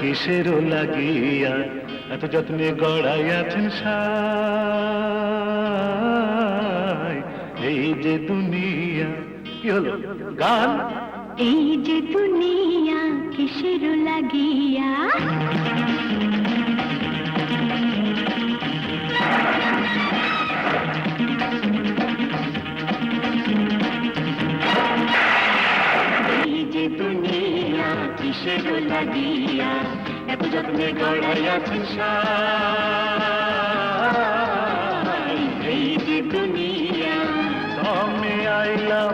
কিসেরও লাগিয়া এত যত্নে গড়াইয়াছেন সাই। এই যে দুনিয়া, কি হলো গান? এই যে দুনিয়া কিসেরও লাগিয়া, দুনিয়া কিসেরও লাগিয়া এত যত্নে গড়াইয়াছেন সাই। এই যে দুনিয়া, দমে আইলাম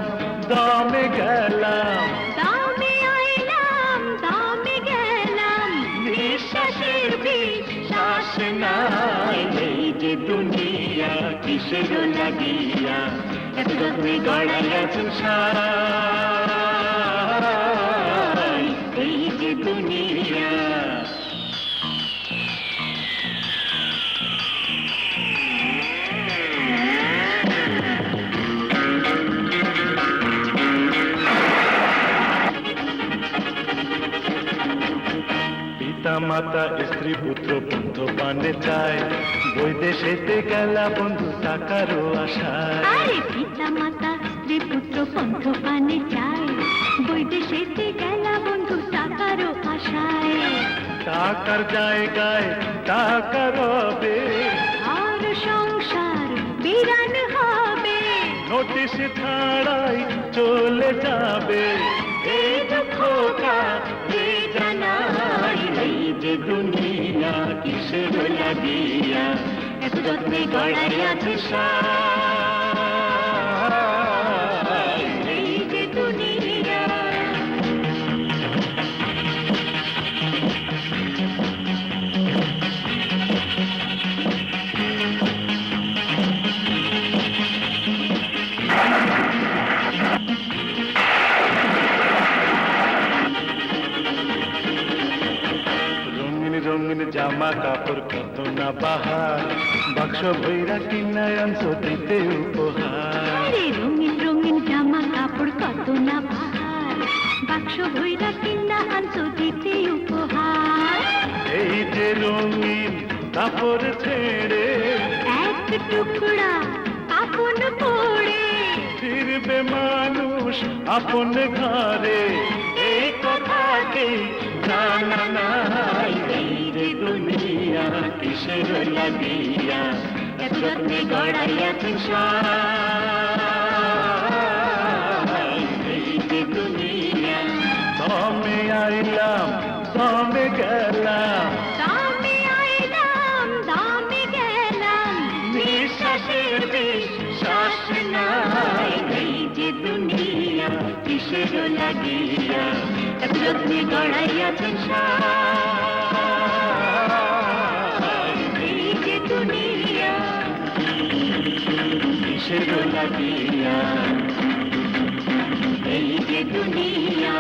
দমে গেলাম, দামে আইলাম দামে গেলাম, নিঃশ্বাসের বিশ্বাস নাই। এই যে দুনিয়া কিসেরও লাগিয়া এত যত্নে গড়াইয়াছেন সাই। এই যে দুনিয়া, পিতা মাতা স্ত্রী পুত্র বন্ধু পানে চায়, বৈদেশেতে গেলা বন্ধু টাকারও আশায়। আরে পিতা মাতা স্ত্রী পুত্র পন্থ পানে চায়, বৈদেশেতে গেলা বন্ধু টাকারও আশায়। টাকার জায়গায় টাকা রবে, আর সংসার বিরান হবে, নোটিশ ছাড়াই চলে যাবে। এই দুঃখ কাকে জানাই। এই যে দুনিয়া কিসের লাগিয়া এত যত্নে গড়াইয়াছে সাই। এই যে দুনিয়া, রঙিন রঙিন জামা কাপড় কত না বাহার, বাক্স ভৈরা কিনা আনছো দিতে উপহার। আরে রঙিন রঙিন জামা কাপড় কত না বাহার, বাক্স ভৈরা কিনা আনছো দিতে উপহার। এই যে রঙিন কাপড় ছেড়ে এক টুকরা আপন পড়ে, ফিরবে মানুষ আপন ঘরে, এই কথাকে জানা নাই। এই যে দুনিয়া কিসের লাগিয়া এত যত্নে গড়াইয়াছেন সাই। এই যে দুনিয়া, দমে আইলাম দমে গেলাম, দামে আইলাম দামে গেলাম, নিঃশ্বাসের বিশ্বাস নাই। এই যে দুনিয়া কিসের লাগিয়া এত যত্নে গড়াইয়াছেন সাই। এই যে দুনিয়া কিসের লাগিয়া, এই যে দুনিয়া।